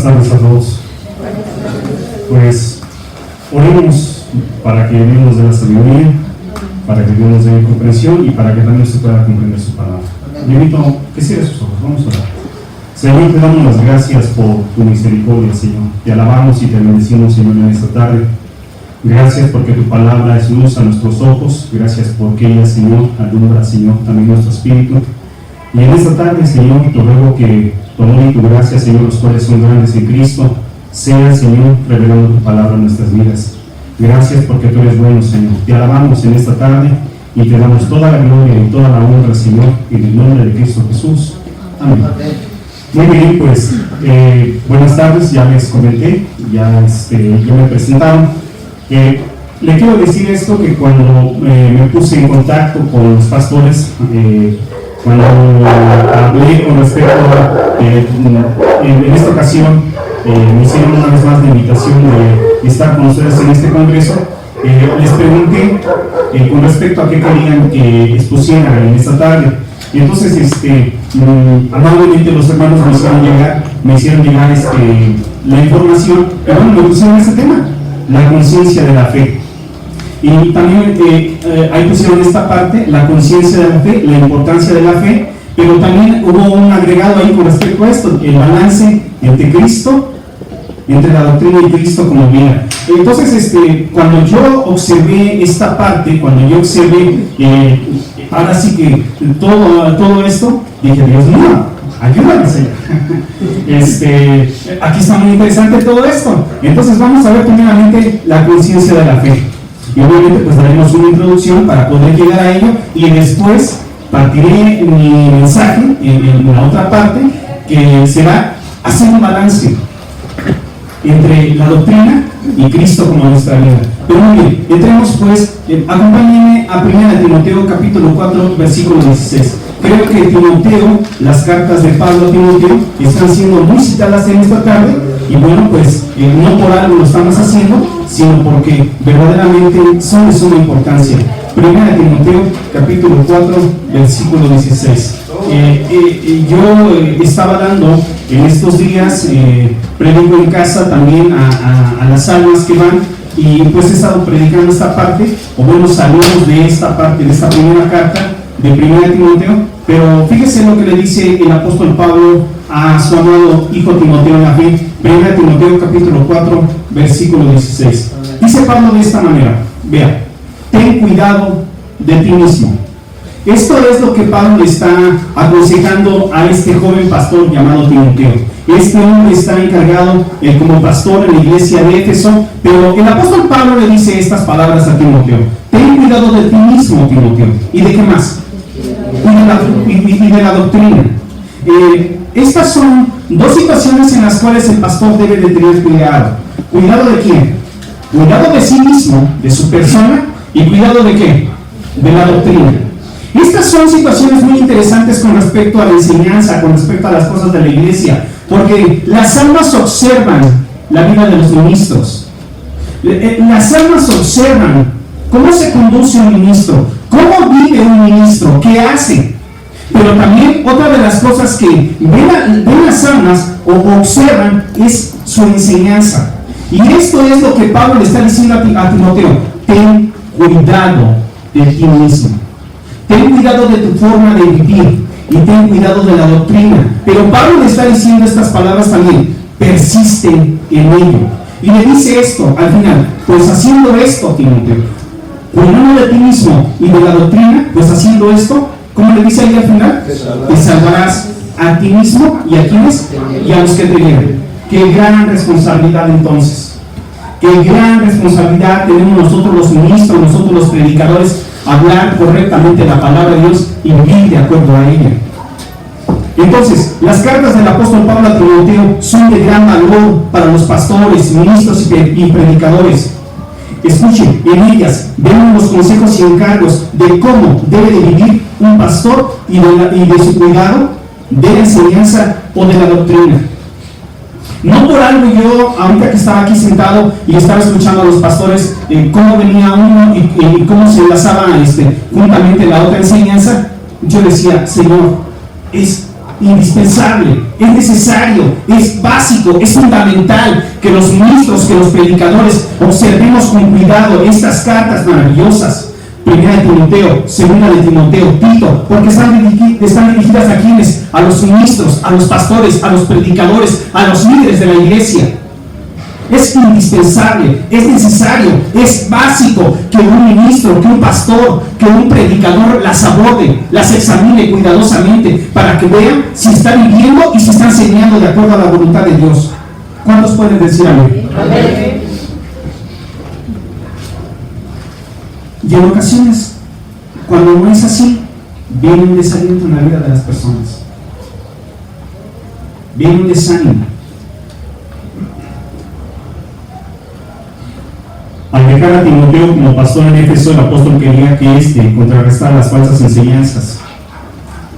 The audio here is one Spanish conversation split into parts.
Buenas tardes a todos. Pues oremos para que Dios nos dé la sabiduría, para que Dios nos dé comprensión y para que también se pueda comprender su palabra. Le invito a que cierre sus ojos, vamos a orar. Señor, te damos las gracias por tu misericordia, Señor. Te alabamos y te bendecimos, Señor, en esta tarde. Gracias porque tu palabra es luz a nuestros ojos. Gracias porque ella, Señor, alumbra, Señor, también nuestro espíritu. Y en esta tarde, Señor, te ruego que tu amor y tu gracia, Señor, los cuales son grandes en Cristo, sea, Señor, revelando tu palabra en nuestras vidas. Gracias porque tú eres bueno, Señor. Te alabamos en esta tarde y te damos toda la gloria y toda la honra, Señor, en el nombre de Cristo Jesús. Amén. Muy bien, pues, buenas tardes, ya les comenté, ya me presentaron. Le quiero decir esto, que cuando me puse en contacto con los pastores, cuando hablé con respecto a, en esta ocasión, me hicieron una vez más la invitación de estar con ustedes en este congreso, les pregunté con respecto a qué querían que expusiera en esta tarde. Y entonces, amablemente los hermanos me hicieron llegar la información, pero bueno, me pusieron este tema, la conciencia de la fe. Y también ahí pusieron esta parte, la conciencia de la fe, la importancia de la fe, pero también hubo un agregado ahí con respecto a esto, el balance entre Cristo, entre la doctrina y Cristo como vida. Entonces, cuando yo observé esta parte, cuando yo observé, ahora sí que todo esto, dije, Dios mío, ayúdame, Señor. Aquí está muy interesante todo esto. Entonces vamos a ver primeramente la conciencia de la fe. Y obviamente pues daremos una introducción para poder llegar a ello, y después partiré mi mensaje en la otra parte, que será hacer un balance entre la doctrina y Cristo como nuestra vida. Pero muy bien, entremos pues, acompáñenme a 1 Timoteo capítulo 4 versículo 16. Creo que Timoteo, las cartas de Pablo a Timoteo están siendo muy citadas en esta tarde, y bueno, pues no por algo lo estamos haciendo, sino porque verdaderamente son de suma importancia. 1 Timoteo capítulo 4 versículo 16. Yo estaba dando en estos días, predico en casa también a las almas que van, y pues he estado predicando esta parte, o bueno, saludos de esta parte, de esta primera carta de 1 Timoteo. Pero fíjese lo que le dice el apóstol Pablo a su amado hijo Timoteo en la fe. 1 Timoteo capítulo 4 versículo 16. Dice Pablo de esta manera, vea: ten cuidado de ti mismo. Esto es lo que Pablo le está aconsejando a este joven pastor llamado Timoteo. Este hombre está encargado como pastor en la iglesia de Éfeso, pero el apóstol Pablo le dice estas palabras a Timoteo: ten cuidado de ti mismo, Timoteo. ¿Y de qué más? Y de la doctrina. Estas son dos situaciones en las cuales el pastor debe de tener cuidado. ¿Cuidado de quién? Cuidado de sí mismo, de su persona, y cuidado de qué? De la doctrina. Estas son situaciones muy interesantes con respecto a la enseñanza, con respecto a las cosas de la iglesia, porque las almas observan la vida de los ministros. Las almas observan cómo se conduce un ministro, cómo vive un ministro, qué hace. Pero también otra de las cosas que ven las almas o observan es su enseñanza. Y esto es lo que Pablo le está diciendo a Timoteo: ten cuidado de ti mismo, ten cuidado de tu forma de vivir, y ten cuidado de la doctrina. Pero Pablo le está diciendo estas palabras también: persiste en ello. Y le dice esto al final: pues haciendo esto, Timoteo, cuidando de ti mismo y de la doctrina, pues haciendo esto, ¿cómo le dice ahí al final? Te salvarás a ti mismo y a quienes y a los que te lleven. Qué gran responsabilidad entonces. Qué gran responsabilidad tenemos nosotros los ministros, nosotros los predicadores, hablar correctamente la palabra de Dios y vivir de acuerdo a ella. Entonces, las cartas del apóstol Pablo a Timoteo son de gran valor para los pastores, ministros y predicadores. Escuchen, en ellas vemos los consejos y encargos de cómo debe de vivir un pastor y de su cuidado, de la enseñanza o de la doctrina. No por algo yo, ahorita que estaba aquí sentado y estaba escuchando a los pastores, cómo venía uno y cómo se enlazaba juntamente la otra enseñanza, yo decía: Señor, es indispensable, es necesario, es básico, es fundamental que los ministros, que los predicadores observemos con cuidado estas cartas maravillosas. Primera de Timoteo, segunda de Timoteo, Tito, porque están dirigidas a quienes, a los ministros, a los pastores, a los predicadores, a los líderes de la iglesia. Es indispensable, es necesario, es básico que un ministro, que un pastor, que un predicador las aborde, las examine cuidadosamente para que vean si están viviendo y si están enseñando de acuerdo a la voluntad de Dios. ¿Cuántos pueden decir amén? Amén. Y en ocasiones, cuando no es así, viene un desaliento en la vida de las personas. Viene un desánimo. Al dejar a Timoteo como pastor en Éfeso, el apóstol quería que contrarrestara las falsas enseñanzas.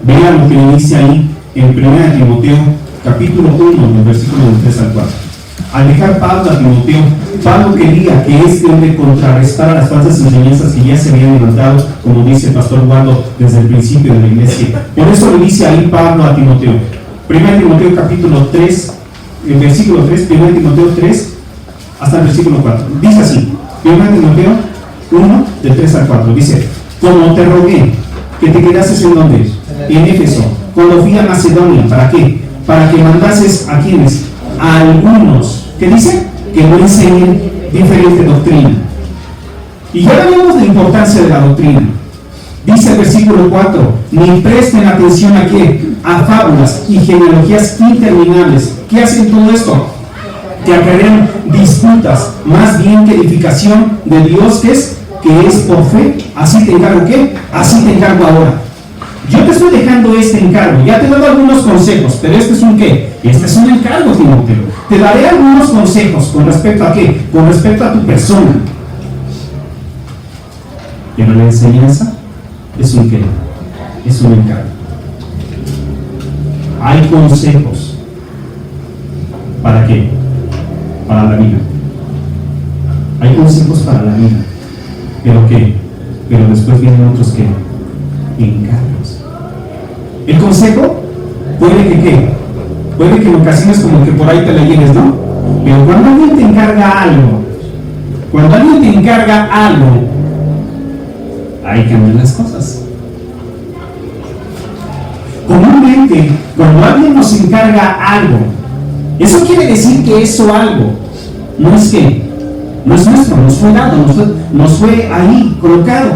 Vean lo que le dice ahí en 1 Timoteo, capítulo 1, del versículo del 3 al 4. Al dejar Pablo a Timoteo, Pablo quería que este hombre contrarrestara las falsas enseñanzas que ya se habían levantado, como dice el pastor Waldo, desde el principio de la iglesia. Por eso le dice ahí Pablo a Timoteo. 1 Timoteo capítulo 3, el versículo 3, 1 Timoteo 3, hasta el versículo 4. Dice así, 1 Timoteo 1, del 3 al 4. Dice, como te rogué que te quedases en donde, en Éfeso, cuando fui a Macedonia. ¿Para qué? Para que mandases a quienes, a algunos, ¿qué dice? Que no enseñen diferente doctrina. Y ya hablamos de la importancia de la doctrina. Dice el versículo 4, ni presten atención a qué, a fábulas y genealogías interminables. ¿Qué hacen todo esto? Que acarrean disputas, más bien que edificación de Dios, que es por fe. Así te encargo, ¿qué? Así te encargo ahora. Yo te estoy dejando este encargo, ya te he dado algunos consejos, pero este es un ¿qué? Este es un encargo, Timoteo. Te daré algunos consejos con respecto a ¿qué? Con respecto a tu persona. Pero la enseñanza es un ¿qué? Es un encargo. Hay consejos. ¿Para qué? Para la vida. Hay consejos para la vida. ¿Pero qué? Pero después vienen otros ¿qué? Encargos. El consejo puede que ¿qué? Puede que en ocasiones como que por ahí te la lleves, ¿no? Pero cuando alguien te encarga algo, hay que cambiar las cosas. Comúnmente, cuando alguien nos encarga algo, eso quiere decir que eso algo no es que no es nuestro, nos fue dado, nos fue ahí colocado.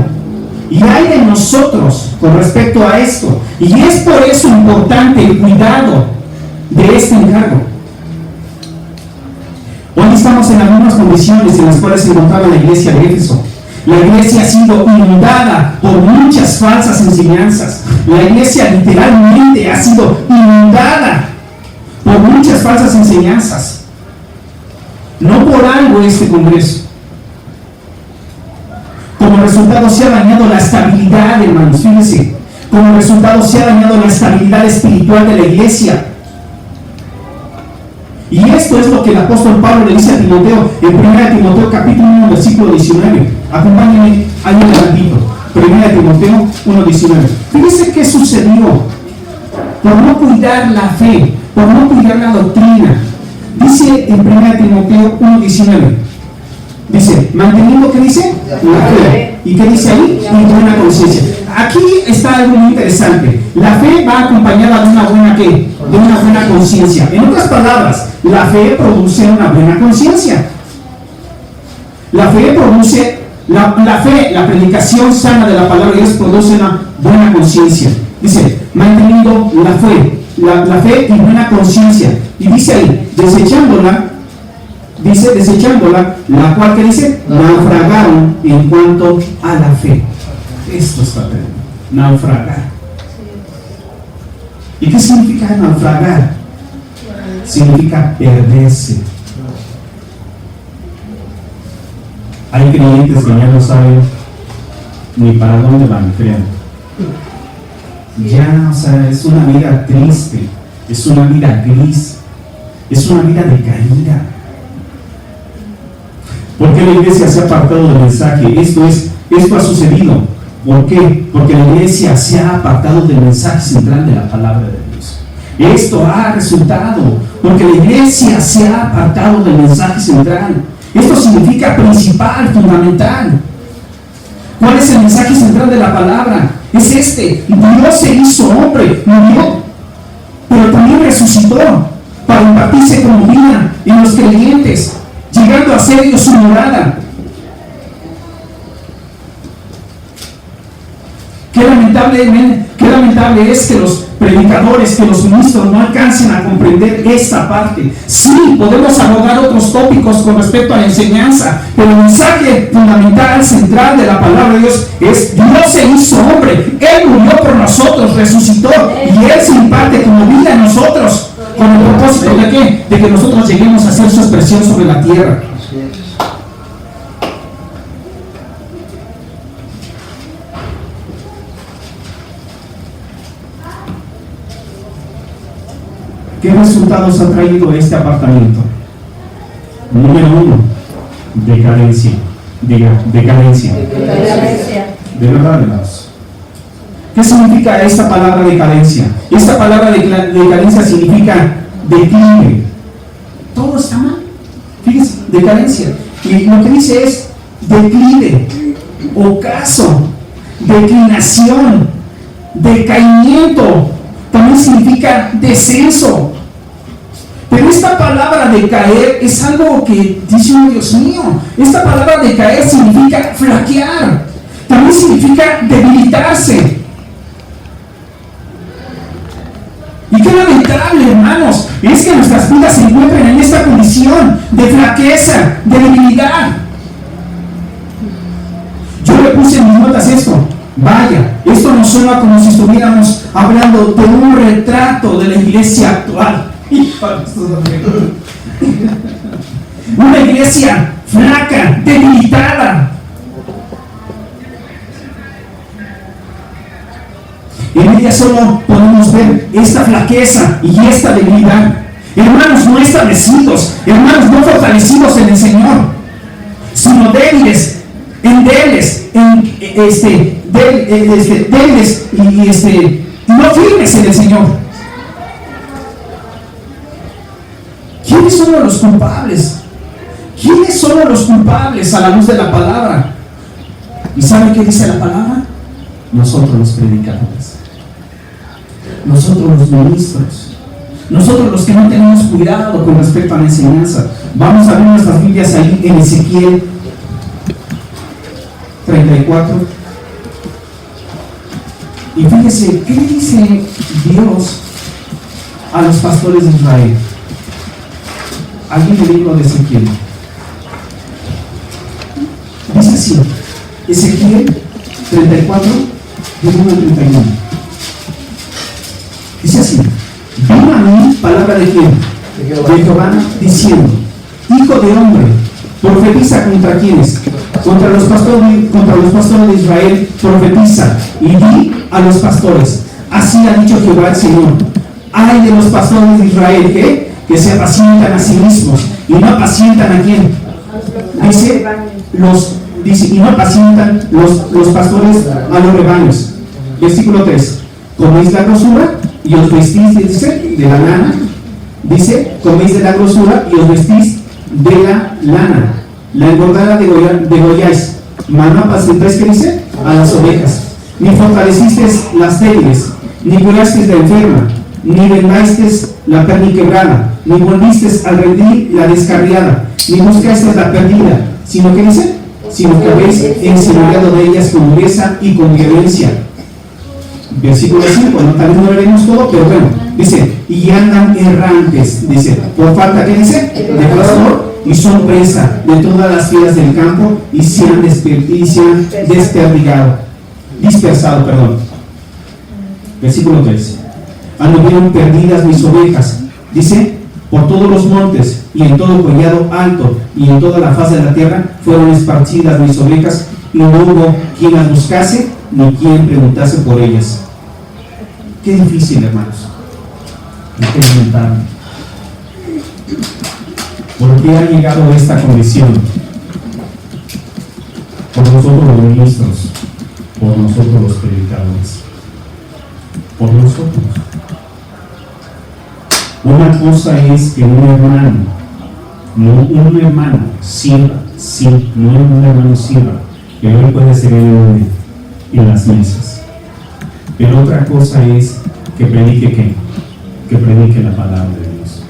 Y hay en nosotros con respecto a esto. Y es por eso importante el cuidado de este encargo. Hoy estamos en las mismas condiciones en las cuales se encontraba la iglesia de Éfeso. La iglesia ha sido inundada por muchas falsas enseñanzas. La iglesia literalmente ha sido inundada por muchas falsas enseñanzas. No por algo este congreso. Como resultado se ha dañado la estabilidad, hermanos, fíjense. Como resultado se ha dañado la estabilidad espiritual de la iglesia. Y esto es lo que el apóstol Pablo le dice a Timoteo en 1 Timoteo capítulo 1, versículo 19. Acompáñenme ahí un ratito. 1 Timoteo 1, 19. Fíjense qué sucedió por no cuidar la fe, por no cuidar la doctrina. Dice en 1 Timoteo 1, 19. Dice, manteniendo, ¿qué dice? La fe. ¿Y qué dice ahí? Y buena conciencia. Aquí está algo muy interesante. La fe va acompañada de una buena ¿qué? De una buena conciencia. En otras palabras, la fe produce una buena conciencia. La fe produce, la predicación sana de la palabra de Dios produce una buena conciencia. Dice, manteniendo la fe y buena conciencia. Y dice ahí, desechándola, la cual que dice, naufragaron en cuanto a la fe. Esto está terrible, naufragar. ¿Y qué significa naufragar? Significa perderse. Hay creyentes que ya no saben ni para dónde van, crean. Ya, o sea, es una vida triste, es una vida gris, es una vida decaída. ¿Por qué la iglesia se ha apartado del mensaje? Esto ha sucedido. ¿Por qué? Porque la iglesia se ha apartado del mensaje central de la palabra de Dios. Esto ha resultado porque la iglesia se ha apartado del mensaje central. Esto significa principal, fundamental. ¿Cuál es el mensaje central de la palabra? Es este: Dios se hizo hombre, murió, pero también resucitó para impartirse como vida en los creyentes, llegando a ser Dios su morada. Qué lamentable es que los predicadores, que los ministros no alcancen a comprender esta parte. Sí, podemos abordar otros tópicos con respecto a la enseñanza, pero el mensaje fundamental, central de la palabra de Dios es: Dios se hizo hombre, Él murió por nosotros, resucitó, y Él se imparte como vida en nosotros, con el propósito de ¿qué? De que nosotros lleguemos a hacer su expresión sobre la tierra. ¿Qué resultados ha traído este apartamiento? Número 1, decadencia. Diga, decadencia. De verdad, hermanos. ¿Qué significa esta palabra decadencia? Esta palabra decadencia significa declive. Todo está mal. Fíjense, decadencia. Y lo que dice es declive, ocaso, declinación, decaimiento. También significa descenso. Pero esta palabra de caer es algo que dice uno: Dios mío, esta palabra de caer significa flaquear. También significa debilitarse. Y qué lamentable, hermanos, es que nuestras vidas se encuentren en esta condición de flaqueza, de debilidad. Yo le puse en mis notas esto: vaya, esto nos suena como si estuviéramos hablando de un retrato de la iglesia actual. Una iglesia flaca, debilitada. En ella solo podemos ver esta flaqueza y esta debilidad. Hermanos no establecidos, hermanos no fortalecidos en el Señor, sino débiles, endebles, débiles y no firmes en el Señor. ¿Quiénes son los culpables? ¿Quiénes son los culpables a la luz de la palabra? ¿Y saben qué dice la palabra? Nosotros los predicadores, nosotros los ministros, nosotros los que no tenemos cuidado con respecto a la enseñanza. Vamos a ver nuestras Biblias ahí en Ezequiel 34. Y fíjese, ¿qué le dice Dios a los pastores de Israel? Aquí en el libro de Ezequiel dice así: Ezequiel 34, del 1 al 31. Dice así: vino a mí palabra de quién? De Jehová, diciendo: Hijo de hombre, profetiza contra quienes, contra los pastores de Israel, profetiza y di a los pastores: así ha dicho Jehová el Señor, ay de los pastores de Israel que se apacientan a sí mismos y no apacientan a quién. Dice, y no apacientan los pastores a los rebaños. Versículo 3: coméis la grosura y os vestís, dice, de la lana. Dice, coméis de la grosura y os vestís de la lana. La engordada degolláis, mas no apacentáis, ¿qué dice? A las ovejas. Ni fortalecisteis las débiles, ni curasteis la enferma, ni vendasteis la perniquebrada, ni volvisteis al redil la descarriada, ni buscasteis la perdida, sino que dice, sino que habéis enseñado de ellas con dureza y con violencia. Versículo 5, tal vez no lo veremos todo, pero bueno, dice, y andan errantes, dice, por falta, ¿qué dice? De pastor, y son presa de todas las fieras del campo, y se han dispersado. Versículo 13, anduvieron perdidas mis ovejas, dice, por todos los montes, y en todo collado alto, y en toda la faz de la tierra, fueron esparcidas mis ovejas, y no hubo quien las buscase, ni quien preguntase por ellas. Qué difícil, hermanos. Qué lamentable. ¿Por qué ha llegado a esta condición? Por nosotros los ministros, por nosotros los predicadores, por nosotros. Una cosa es que un hermano, no un hermano, sirva, sí, no un hermano sirva, que hoy puede ser en las mesas. Pero otra cosa es que predique ¿qué? Que predique la palabra de Dios.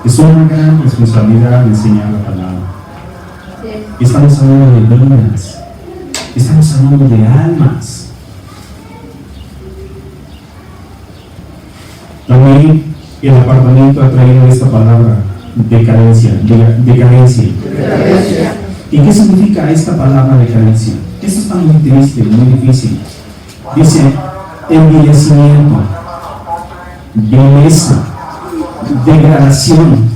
Es una gran responsabilidad enseñar la palabra. Estamos hablando de vidas, estamos hablando de almas. También el apartamento ha traído esta palabra, decadencia. ¿Y qué significa esta palabra decadencia? Esto está muy triste, muy difícil. Dice envilecimiento, vileza, degradación,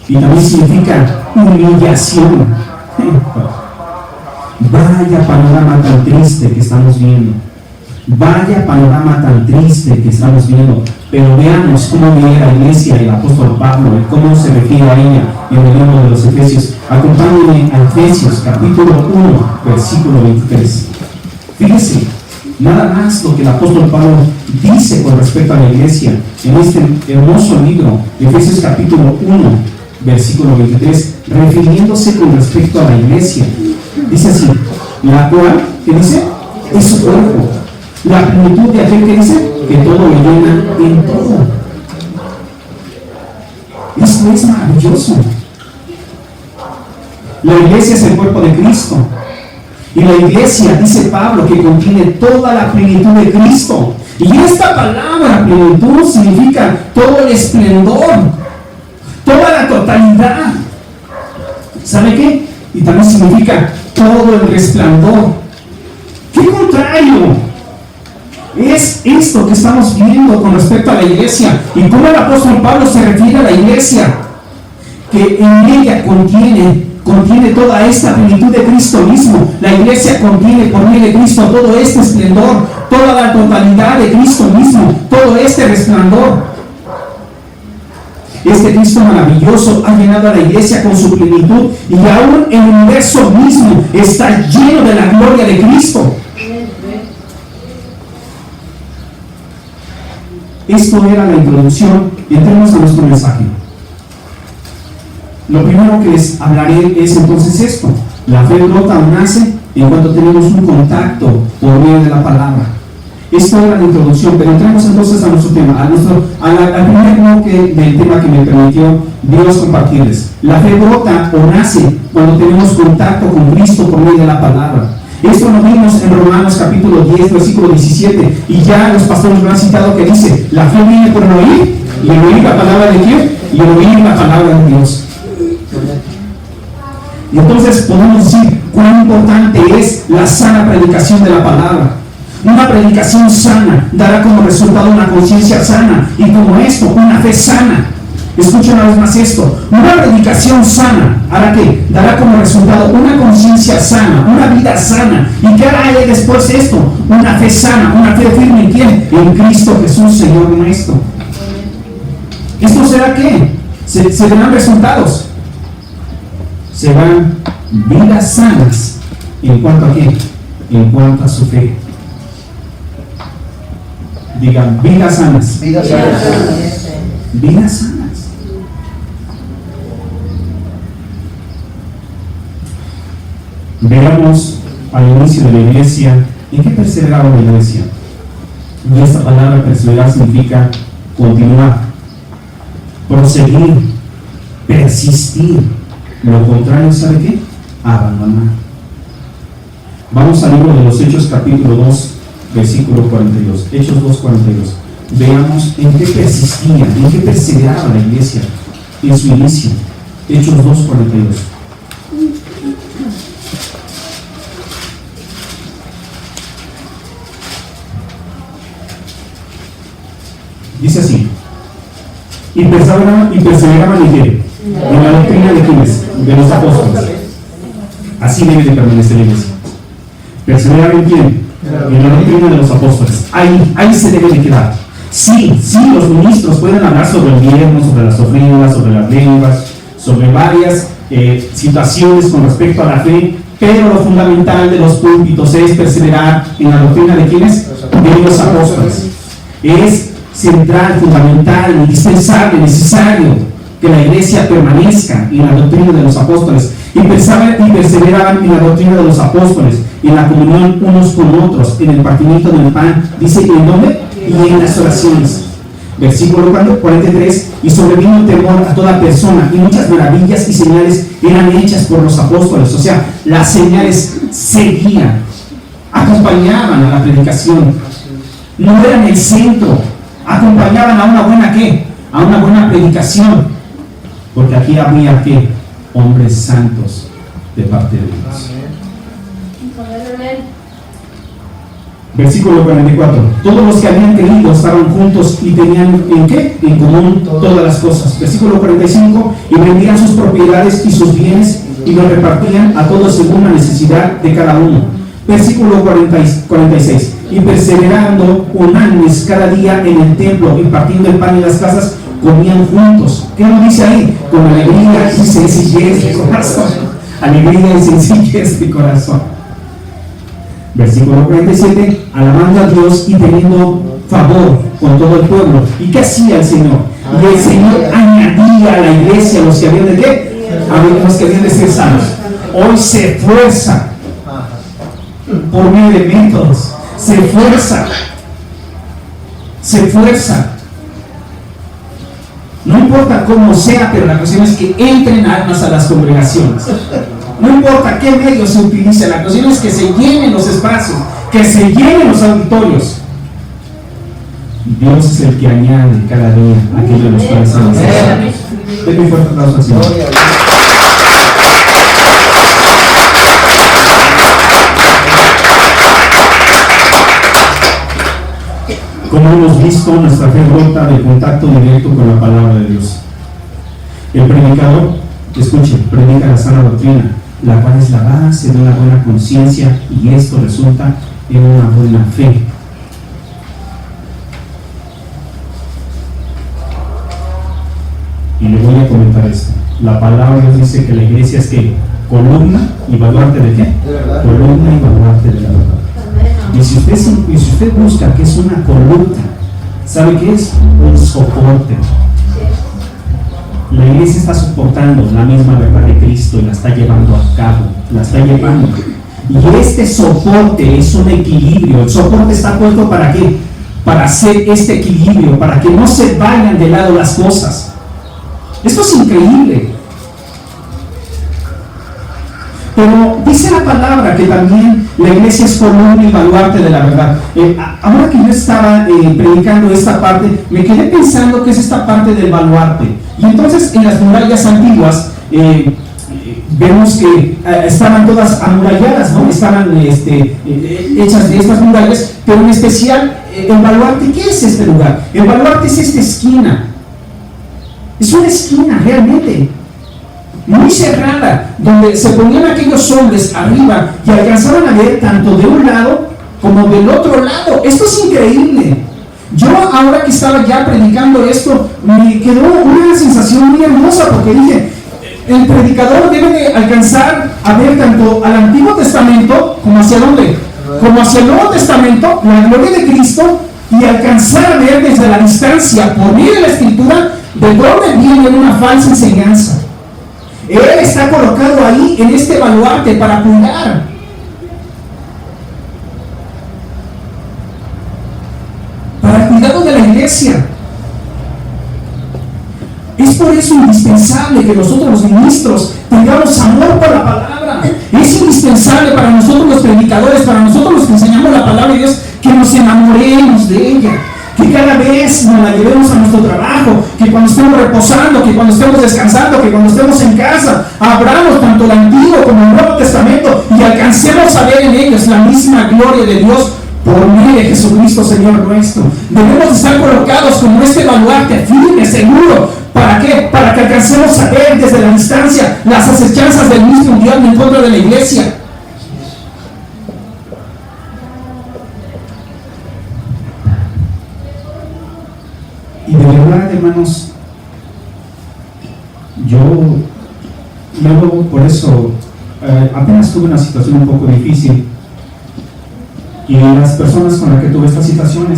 y también significa humillación. Vaya panorama tan triste que estamos viendo. Vaya panorama tan triste que estamos viendo. Pero veamos cómo ve la iglesia el apóstol Pablo y cómo se refiere a ella en el libro de los Efesios. Acompáñenme a Efesios capítulo 1, versículo 23. Fíjese, nada más lo que el apóstol Pablo dice con respecto a la iglesia en este hermoso libro, Efesios capítulo 1, versículo 23, refiriéndose con respecto a la iglesia. Dice así, la cual, ¿qué dice? Es su cuerpo. La plenitud de aquel que dice que todo lo llena en todo. Esto es maravilloso. La iglesia es el cuerpo de Cristo. Y la iglesia, dice Pablo, que contiene toda la plenitud de Cristo. Y esta palabra plenitud significa todo el esplendor, toda la totalidad. ¿Sabe qué? Y también significa todo el resplandor. ¿Qué contrario es esto que estamos viendo con respecto a la iglesia? Y cómo el apóstol Pablo se refiere a la iglesia, que en ella contiene toda esta plenitud de Cristo mismo. La iglesia contiene por medio de Cristo todo este esplendor, toda la totalidad de Cristo mismo, todo este resplandor. Este Cristo maravilloso ha llenado a la iglesia con su plenitud, y aún el universo mismo está lleno de la gloria de Cristo. Esto era la introducción. Entremos a nuestro mensaje. Lo primero que les hablaré es entonces esto: la fe brota o nace en cuanto tenemos un contacto por medio de la palabra. Esto era la introducción, pero entremos entonces a nuestro tema, al primer bloque del tema que me permitió Dios compartirles. La fe brota o nace cuando tenemos contacto con Cristo por medio de la palabra. Esto lo vimos en Romanos capítulo 10, versículo 17, y ya los pastores lo han citado, que dice: la fe viene por el oír, y el oír la palabra de quién, y el oír la palabra de Dios. Y entonces podemos decir cuán importante es la sana predicación de la palabra. Una predicación sana dará como resultado una conciencia sana, y como esto, una fe sana. Escuchen una vez más esto: una predicación sana hará que dará como resultado una conciencia sana, una vida sana. ¿Y qué hará después de esto? Una fe sana, una fe firme. ¿En quién? En Cristo Jesús, Señor nuestro. ¿Esto será qué? Se verán resultados. Se van vidas sanas. ¿En cuanto a qué? En cuanto a su fe. Digan, vidas sanas. Vidas sanas. Vidas sanas. Veamos al inicio de la iglesia, ¿en qué perseveraba la iglesia? Y esta palabra perseverar significa continuar, proseguir, persistir. Lo contrario, ¿sabe qué? Abandonar. Vamos al libro de los Hechos capítulo 2, versículo 42. Hechos 2, 42. Veamos en qué persistía, en qué perseveraba la iglesia en su inicio. Hechos 2, 42. Dice así: y perseveraban en qué? En la doctrina de quiénes? De los apóstoles. Así debe de permanecer la iglesia. ¿Perseverar en quién? En la doctrina de los apóstoles. Ahí se debe de quedar. Sí, los ministros pueden hablar sobre el diezmo, sobre las ofrendas, sobre las lenguas, sobre varias situaciones con respecto a la fe, pero lo fundamental de los púlpitos es perseverar en la doctrina de quiénes? De los apóstoles. Es central, fundamental, indispensable, necesario que la iglesia permanezca en la doctrina de los apóstoles y perseveraban en la doctrina de los apóstoles, en la comunión unos con otros, en el partimiento del pan, dice, ¿en dónde? Y en las oraciones. Versículo 43, y sobrevino el temor a toda persona, y muchas maravillas y señales eran hechas por los apóstoles. O sea, las señales seguían, acompañaban a la predicación, no eran el centro, acompañaban a una buena ¿qué? A una buena predicación, porque aquí había ¿qué? Hombres santos de parte de Dios. Versículo 44. Todos los que habían creído estaban juntos y tenían ¿en qué? En común todas las cosas. Versículo 45. Y vendían sus propiedades y sus bienes y los repartían a todos según la necesidad de cada uno. Versículo 46. Y perseverando unánimes cada día en el templo y partiendo el pan en las casas, comían juntos. ¿Qué nos dice ahí? Con alegría y sencillez de corazón. Alegría y sencillez de corazón. Versículo 47, alabando a Dios y teniendo favor con todo el pueblo. ¿Y qué hacía el Señor? Y el Señor añadía a la iglesia los que habían de qué? A los que habían de ser sanos. Hoy se esfuerza por medio de métodos. Se esfuerza. No importa cómo sea, pero la cuestión es que entren almas a las congregaciones. No importa qué medio se utilice, la cuestión es que se llenen los espacios, que se llenen los auditorios. Dios es el que añade cada día aquello de los cuales se necesita. Denme un fuerte aplauso al Señor. Como hemos visto, nuestra fe brota de contacto directo con la palabra de Dios. El predicador, escuche, predica la sana doctrina, la cual es la base de una buena conciencia, y esto resulta en una buena fe. Y le voy a comentar esto. La palabra Dios dice que la iglesia es que columna y baluarte de qué? Columna y baluarte de la verdad. Y si usted busca que es una columna, ¿sabe qué es? Un soporte. La iglesia está soportando la misma verdad de Cristo y la está llevando a cabo, la está llevando. Y este soporte es un equilibrio. El soporte está puesto ¿para qué? Para hacer este equilibrio, para que no se vayan de lado las cosas. Esto es increíble. Pero dice la palabra que también la iglesia es columna y baluarte de la verdad. Ahora que yo estaba predicando esta parte, me quedé pensando que es esta parte del baluarte. Y entonces en las murallas antiguas vemos que estaban todas amuralladas, ¿no? Estaban hechas de estas murallas, pero en especial el baluarte. ¿Qué es este lugar? El baluarte es esta esquina. Es una esquina realmente muy cerrada, donde se ponían aquellos hombres arriba y alcanzaban a ver tanto de un lado como del otro lado. Esto es increíble. Yo ahora que estaba ya predicando esto, me quedó una sensación muy hermosa, porque dije, el predicador debe de alcanzar a ver tanto al Antiguo Testamento como hacia dónde, como hacia el Nuevo Testamento, la gloria de Cristo, y alcanzar a ver desde la distancia, por medio de la Escritura, de dónde viene una falsa enseñanza. Él está colocado ahí en este baluarte para cuidar. Para el cuidado de la iglesia. Es por eso indispensable que nosotros los ministros tengamos amor por la palabra. Es indispensable para nosotros los predicadores, para nosotros los que enseñamos la palabra de Dios, que nos enamoremos de ella. Que cada vez nos la llevemos a nuestro trabajo, que cuando estemos reposando, que cuando estemos descansando, que cuando estemos en casa, abramos tanto el Antiguo como el Nuevo Testamento y alcancemos a ver en ellos la misma gloria de Dios por medio de Jesucristo, Señor nuestro. Debemos estar colocados como este baluarte, firme, seguro. ¿Para qué? Para que alcancemos a ver desde la distancia las acechanzas del mismo diablo en contra de la iglesia. Y de verdad, hermanos, yo luego por eso apenas tuve una situación un poco difícil, y las personas con las que tuve esta situación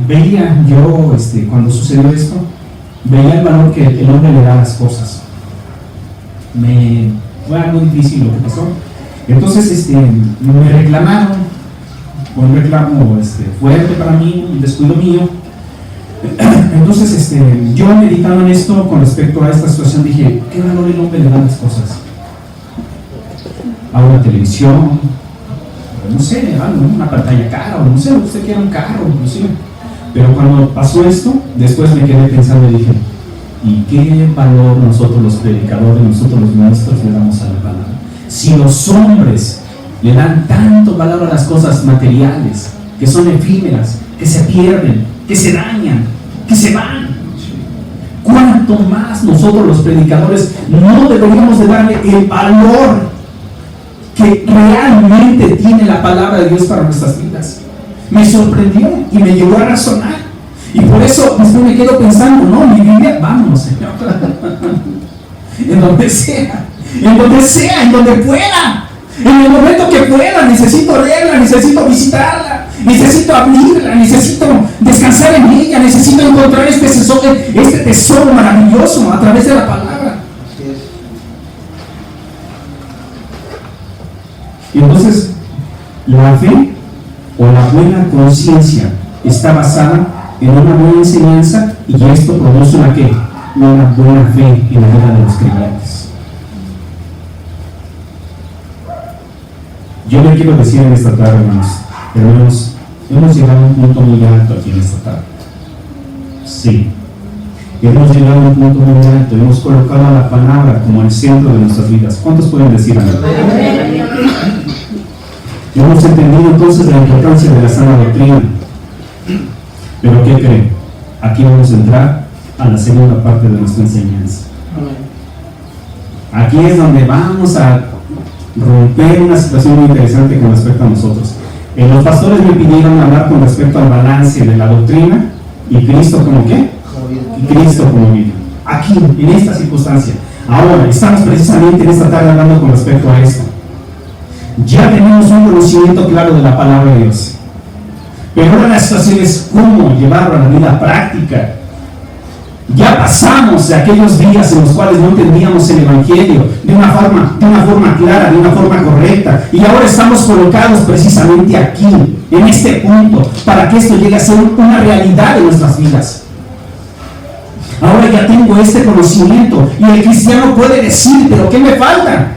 veía yo, cuando sucedió esto, veía el valor que el hombre le da a las cosas. Fue algo difícil lo que pasó. Entonces, me reclamaron, fue un reclamo fuerte para mí, un descuido mío. Entonces, yo meditando en esto con respecto a esta situación, dije, ¿qué valor el hombre le da a las cosas? A una televisión, no sé, algo, una pantalla cara, o no sé, usted quiere un carro, inclusive. Pero cuando pasó esto, después me quedé pensando y dije, ¿y qué valor nosotros los predicadores, nosotros los maestros le damos a la palabra? Si los hombres le dan tanto valor a las cosas materiales, que son efímeras, que se pierden, que se dañan, que se van, ¿cuánto más nosotros los predicadores no deberíamos de darle el valor que realmente tiene la palabra de Dios para nuestras vidas? Me sorprendió y me llevó a razonar, y por eso después me quedo pensando, no, mi Biblia, vámonos, Señor, en donde sea, en donde pueda, en el momento que pueda, necesito leerla, necesito visitarla, necesito abrirla, necesito descansar en ella, necesito encontrar este tesoro maravilloso a través de la palabra. Y entonces, la fe o la buena conciencia está basada en una buena enseñanza, y esto produce una buena fe en la vida de los creyentes. Yo le quiero decir en esta tarde, hermanos, hemos llegado a un punto muy alto aquí en esta tarde. Sí, hemos llegado a un punto muy alto, hemos colocado a la palabra como el centro de nuestras vidas. ¿Cuántos pueden decir amén? Hemos entendido entonces la importancia de la sana doctrina. Pero ¿qué creen? Aquí vamos a entrar a la segunda parte de nuestra enseñanza. Aquí es donde vamos a romper una situación muy interesante con respecto a nosotros. Los pastores me pidieron hablar con respecto al balance de la doctrina y Cristo como ¿qué? Y Cristo como vida. Aquí, en esta circunstancia. Ahora, estamos precisamente en esta tarde hablando con respecto a esto. Ya tenemos un conocimiento claro de la palabra de Dios. Pero ahora la situación es cómo llevarlo a la vida práctica. Ya pasamos de aquellos días en los cuales no entendíamos el Evangelio de una forma clara, de una forma correcta, y ahora estamos colocados precisamente aquí, en este punto, para que esto llegue a ser una realidad en nuestras vidas. Ahora ya tengo este conocimiento, y el cristiano puede decir, ¿pero qué me falta?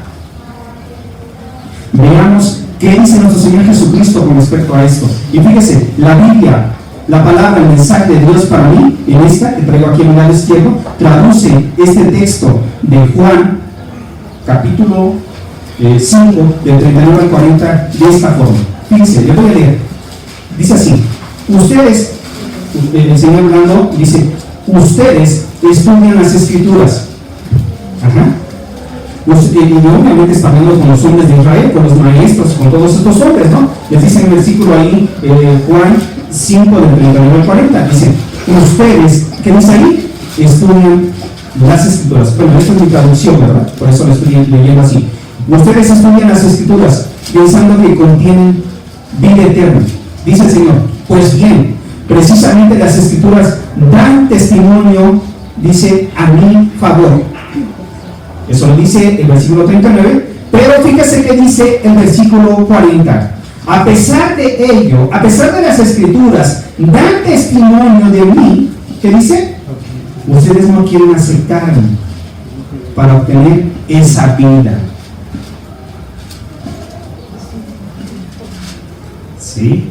Veamos qué dice nuestro Señor Jesucristo con respecto a esto. Y fíjese, la Biblia, la palabra, el mensaje de Dios para mí, en esta que traigo aquí en el lado izquierdo, traduce este texto de Juan, capítulo 5, del 39 al 40, de esta forma. Fíjense, le voy a leer. Dice así: ustedes, el Señor hablando, dice, ustedes estudian las Escrituras. Ajá. Y obviamente está hablando con los hombres de Israel, con los maestros, con todos estos hombres, ¿no? Les dice en el versículo ahí, Juan 5, del 39 al 40, dice, ustedes, ¿qué dice ahí? Estudian las Escrituras. Bueno, esta es mi traducción, ¿verdad? Por eso lo estoy leyendo así. Ustedes estudian las Escrituras pensando que contienen vida eterna. Dice el Señor, pues bien, precisamente las Escrituras dan testimonio, dice, a mi favor. Eso lo dice el versículo 39, pero fíjese que dice el versículo 40. A pesar de ello, a pesar de las Escrituras, dan testimonio de mí. ¿Qué dice? Ustedes no quieren aceptarme para obtener esa vida. ¿Sí?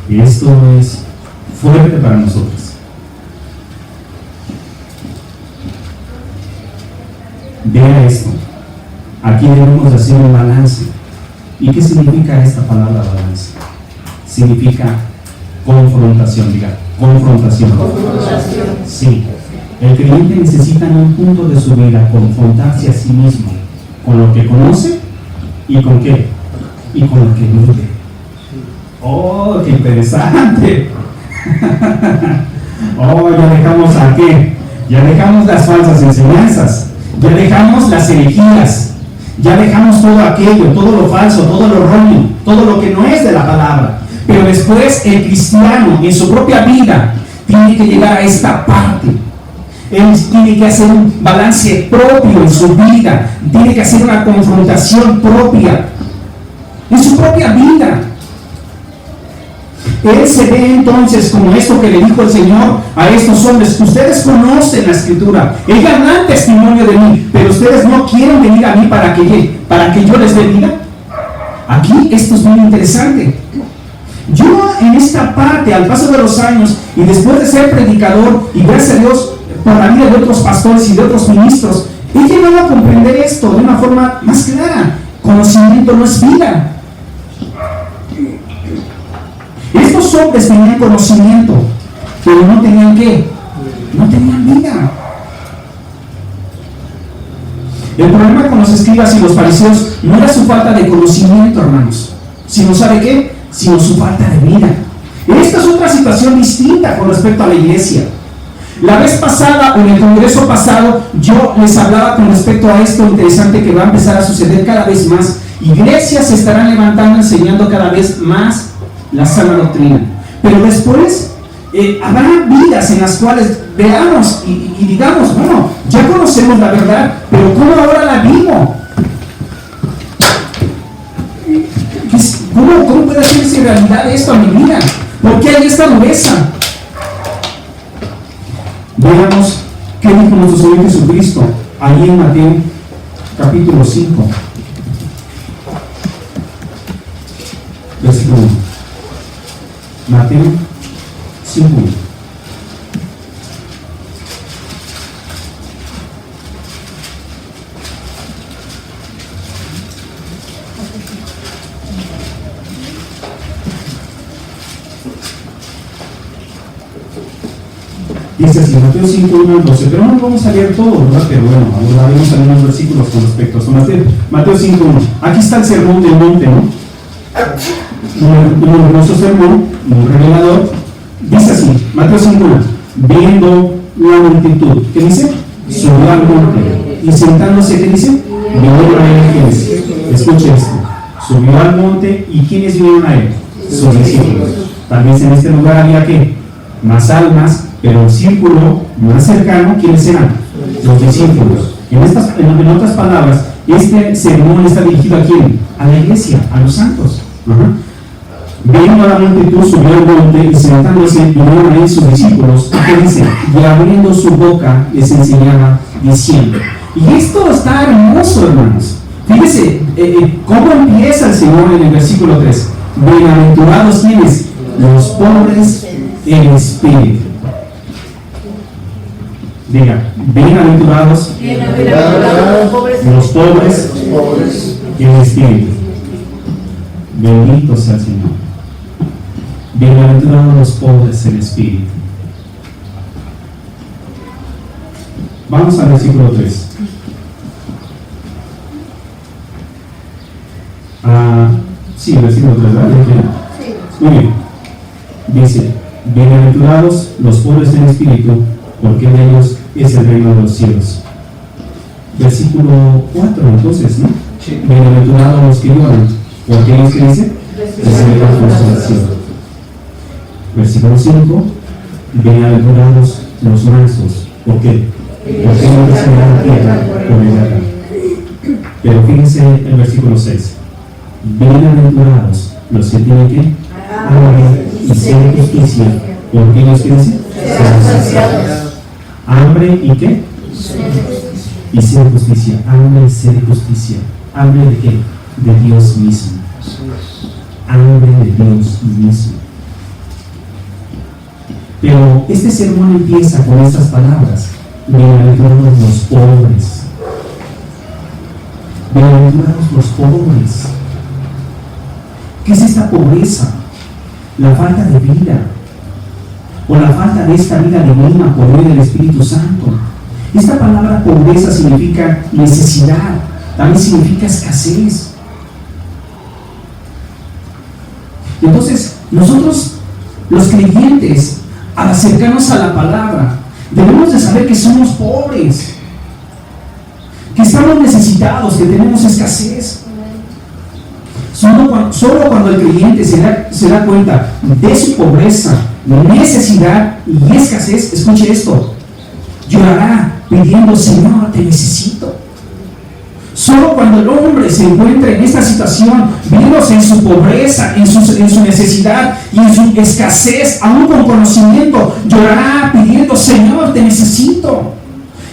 Y esto es fuerte para nosotros. Vea esto. Aquí debemos hacer un balance. ¿Y qué significa esta palabra balance? Significa confrontación, diga, confrontación. Sí. El creyente necesita en un punto de su vida confrontarse a sí mismo con lo que conoce y con qué, y con lo que vive. ¡Oh, qué interesante! ¡Oh, ya dejamos a qué! Ya dejamos las falsas enseñanzas. Ya dejamos las herejías, Ya dejamos todo aquello, todo lo falso, todo lo erróneo, todo lo que no es de la palabra. Pero después el cristiano en su propia vida tiene que llegar a esta parte. Él tiene que hacer un balance propio en su vida, tiene que hacer una confrontación propia en su propia vida. Él se ve entonces como esto que le dijo el Señor a estos hombres: ustedes conocen la Escritura, ellas dan testimonio de mí, pero ustedes no quieren venir a mí para que yo les dé vida. Aquí esto es muy interesante. Yo en esta parte, al paso de los años y después de ser predicador, y gracias a Dios por la vida de otros pastores y de otros ministros, he llegado a comprender esto de una forma más clara. Conocimiento no es vida. Estos hombres tenían conocimiento, pero no tenían ¿qué? No tenían vida. El problema con los escribas y los fariseos no era su falta de conocimiento, hermanos, sino, ¿sabe qué? Sino su falta de vida. Esta es otra situación distinta con respecto a la iglesia. La vez pasada, o en el congreso pasado, yo les hablaba con respecto a esto interesante que va a empezar a suceder cada vez más. Iglesias se estarán levantando, enseñando cada vez más la sana doctrina. Pero después habrá vidas en las cuales veamos y digamos: bueno, ya conocemos la verdad, pero ¿cómo ahora la vivo? ¿Cómo puede hacerse realidad esto a mi vida? ¿Por qué hay esta dureza? Veamos qué dijo nuestro Señor Jesucristo ahí en Mateo capítulo 5, versículo 1. Mateo 5. Dice así, Mateo 5, 1 al 12, pero no vamos a leer todo, ¿verdad? Pero bueno, hablaremos algunos versículos con respecto a esto. Mateo 5, 1. Aquí está el sermón del monte, ¿no? Un hermoso sermón, muy revelador. Dice así, Mateo 5, 1. Viendo la multitud, ¿qué dice? Subió al monte. Y sentándose, ¿qué dice? Vinieron a él, ¿quiénes? Escuche esto. Subió al monte, ¿y quiénes vinieron a él? Sus discípulos. Tal vez en este lugar había ¿qué? Más almas, pero el círculo más cercano, ¿quiénes eran? Los discípulos. En otras palabras, este sermón está dirigido ¿a quién? A la iglesia, a los santos. Viendo a la multitud, subió al monte y sentándose, vinieron ahí sus discípulos. ¿Qué dice? Y abriendo su boca les enseñaba diciendo. Y esto está hermoso, hermanos. Fíjese cómo empieza el Señor en el versículo 3. Bienaventurados quienes, los pobres en espíritu. Diga, bienaventurados los pobres en espíritu. Bendito sea el Señor. Bienaventurados los pobres en espíritu. Vamos al versículo 3. Sí, versículo 3, ¿verdad? Muy bien. Dice: bienaventurados los pobres en espíritu, porque de ellos es el reino de los cielos. Versículo 4, entonces, ¿no? Sí. Bienaventurados los que lloran, porque ellos, ¿qué dice? Recibirán consolación. Versículo 5, bienaventurados los mansos, ¿por qué? Porque no recibirán la tierra por el agua. Pero fíjense el versículo 6. Bienaventurados los que tienen que hambre y sed de justicia, porque ellos, ¿qué dice? Serán saciados. Hambre y qué? Y sed de justicia. Hambre y sed de justicia. ¿Hambre de qué? De Dios mismo. Hambre de Dios mismo. Pero este sermón empieza con estas palabras: bienaventurados los pobres. Bienaventurados los pobres. ¿Qué es esta pobreza? La falta de vida, o la falta de esta vida divina por medio del Espíritu Santo. Esta palabra pobreza significa necesidad, también significa escasez. Entonces, nosotros, los creyentes, al acercarnos a la palabra, debemos de saber que somos pobres. que estamos necesitados, que tenemos escasez. Solo cuando el creyente se da cuenta de su pobreza, necesidad y escasez, escuche esto, llorará pidiendo: Señor, te necesito. Solo cuando el hombre se encuentra en esta situación, viéndose en su pobreza, en su necesidad y en su escasez, aún con conocimiento, llorará pidiendo: Señor, te necesito.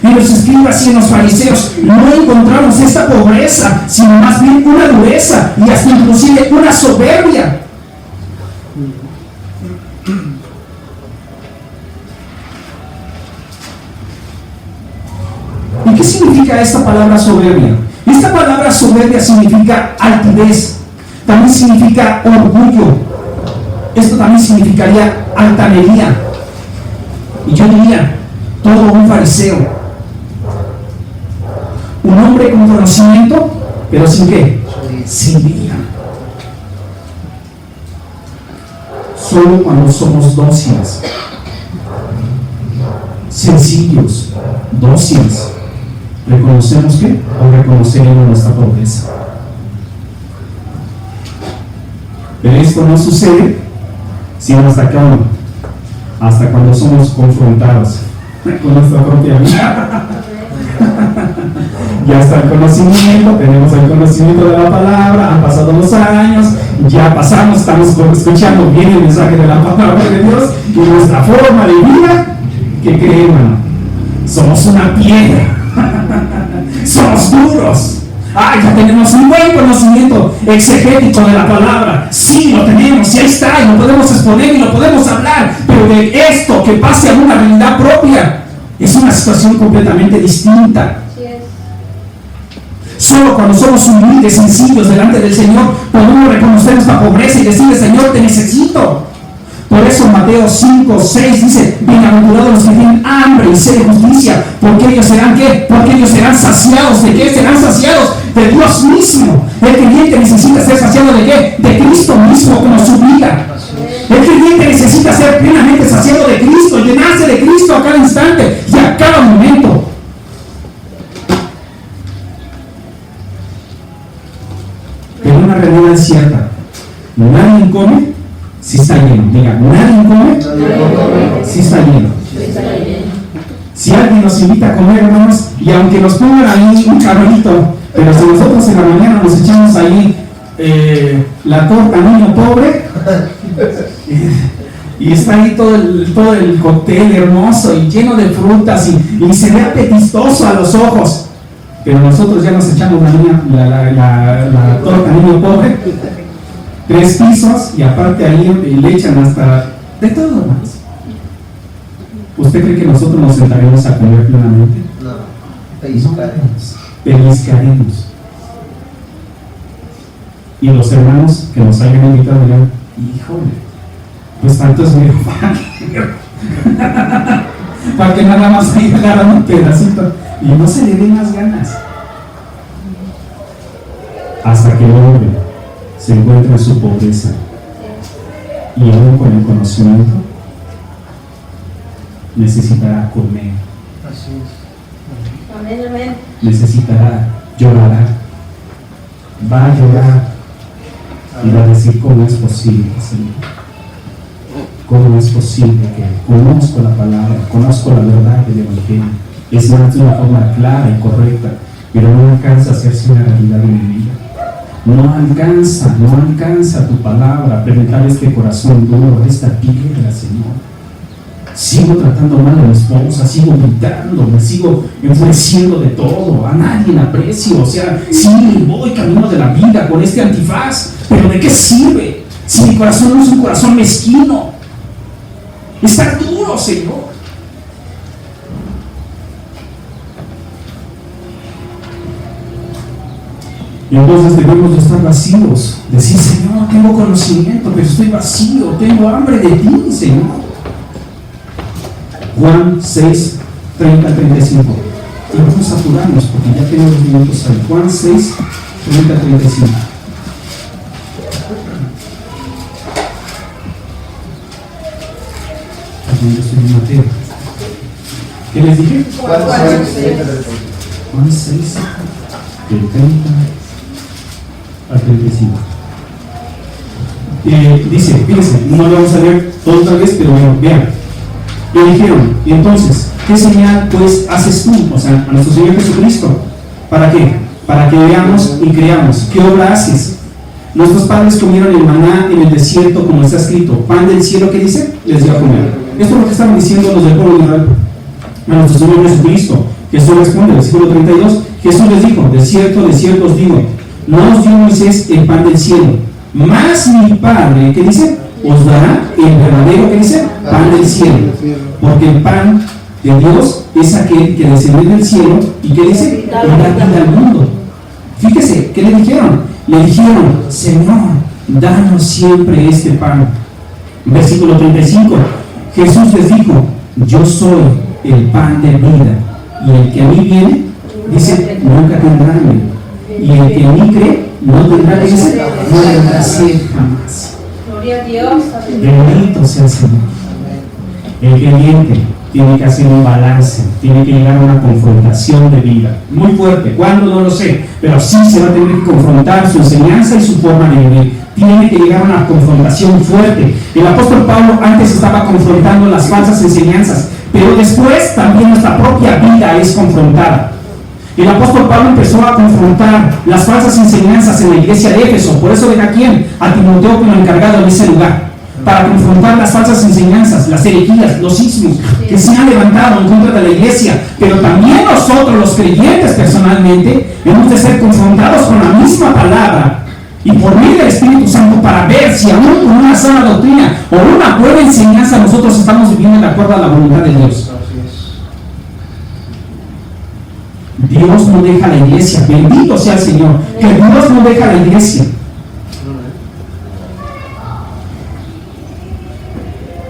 En los escribas y en los fariseos no encontramos esta pobreza, sino más bien una dureza y hasta inclusive una soberbia. ¿Y qué significa esta palabra soberbia? Esta palabra soberbia significa altivez, también significa orgullo. Esto también significaría altanería. Y yo diría, todo un fariseo, un hombre con conocimiento, pero sin qué, sin vida. Solo cuando somos dóciles, sencillos, dóciles, reconocemos que o reconoceremos nuestra pobreza. Pero esto no sucede sino hasta acá, hasta cuando somos confrontados con nuestra propia vida. Ya está el conocimiento, tenemos el conocimiento de la palabra, han pasado los años, ya pasamos, estamos escuchando bien el mensaje de la palabra de Dios y nuestra forma de vida, ¿qué creen? Somos una piedra. Somos duros. Ya tenemos un buen conocimiento exegético de la palabra. Sí, lo tenemos, y ahí está, y lo podemos exponer y lo podemos hablar. Pero de esto que pase a una realidad propia es una situación completamente distinta. Solo cuando somos humildes, sencillos delante del Señor, podemos reconocer nuestra pobreza y decirle: Señor, te necesito. Por eso Mateo 5:6 dice: bienaventurados los que tienen hambre y sed de justicia, porque ellos serán ¿qué? Porque ellos serán saciados. ¿De qué? Serán saciados de Dios mismo. El creyente necesita ser saciado ¿de qué? De Cristo mismo como su vida. El creyente necesita ser plenamente saciado de Cristo, llenarse de Cristo a cada instante y a cada momento. Pero una realidad es cierta: nadie come si está lleno. Diga, nadie come si está lleno. Si alguien nos invita a comer, hermanos, y aunque nos pongan ahí un cabrito, pero si nosotros en la mañana nos echamos ahí la torta niño pobre, y está ahí todo el cóctel hermoso y lleno de frutas y se ve apetitoso a los ojos, pero nosotros ya nos echamos la torta niño pobre, 3 pisos, y aparte ahí le echan hasta de todo más. ¿Usted cree que nosotros nos sentaremos a comer plenamente? No, pellizcaremos. Pellizcaremos. Y los hermanos que nos hayan invitado dirán: híjole, pues tanto es medio para que nada más ahí agarran un pedacito y no se le den más ganas. Hasta que el hombre se encuentra en su pobreza y aún con el conocimiento necesitará comer. Así es. Amén, amén. Necesitará, llorará, va a llorar y va a decir: ¿cómo es posible, Señor? ¿Cómo es posible que conozco la palabra, conozco la verdad del Evangelio? Es más, de una forma clara y correcta, pero no alcanza a hacerse una realidad en mi vida. No alcanza tu palabra a penetrar este corazón duro, esta piedra, Señor. Sigo tratando mal a mi esposa, sigo gritando, me sigo enfureciendo de todo, a nadie le aprecio. O sea, sí, voy camino de la vida con este antifaz, pero ¿de qué sirve si mi corazón no es un corazón mezquino? Está duro, Señor. Y entonces debemos de estar vacíos, decir: Señor, tengo conocimiento, pero estoy vacío, tengo hambre de ti, Señor. Juan 6, 30, 35. Y vamos a apurarnos porque ya tenemos 2 minutos ahí. Juan 6, 30, 35. Yo estoy en Mateo. ¿Qué les dije? Juan 6, 30, 35. Juan 6, del 30 al 35. Dice, fíjense, no lo vamos a leer todo otra vez, pero bueno, vean. Le dijeron, y entonces, ¿qué señal pues haces tú? O sea, a nuestro Señor Jesucristo. ¿Para qué? Para que veamos y creamos. ¿Qué obra haces? Nuestros padres comieron el maná en el desierto, como está escrito. Pan del cielo, ¿qué dice? Les dio a comer. Esto es lo que estaban diciendo los del pueblo de Israel a nuestro Señor Jesucristo. Jesús responde, versículo 32. Jesús les dijo, de cierto os digo, no os dio Moisés el pan del cielo, mas mi Padre, ¿qué dice? Os dará el verdadero, ¿qué dice? Pan del cielo. Porque el pan de Dios es aquel que descendió del cielo y que dice, da vida al mundo. Fíjese, ¿qué le dijeron? Le dijeron, Señor, danos siempre este pan. Versículo 35. Jesús les dijo, yo soy el pan de vida, y el que a mí viene, dice, nunca tendrá hambre, y el que en mí cree, no tendrá sed jamás. Gloria a Dios. Bendito sea el Señor. El creyente tiene que hacer un balance, tiene que llegar a una confrontación de vida muy fuerte. ¿Cuándo? No lo sé, pero sí se va a tener que confrontar su enseñanza y su forma de vivir. Tiene que llegar a una confrontación fuerte. El apóstol Pablo antes estaba confrontando las falsas enseñanzas, pero después también nuestra propia vida es confrontada. El apóstol Pablo empezó a confrontar las falsas enseñanzas en la iglesia de Éfeso. Por eso deja a quién, a Timoteo como encargado en ese lugar, para confrontar las falsas enseñanzas, las herejías, los ismos que se han levantado en contra de la iglesia. Pero también nosotros, los creyentes personalmente, hemos de ser confrontados con la misma palabra y por medio del Espíritu Santo, para ver si aún con una sana doctrina o una buena enseñanza nosotros estamos viviendo de acuerdo a la voluntad de Dios. Dios no deja la iglesia, bendito sea el Señor, que Dios no deja la iglesia.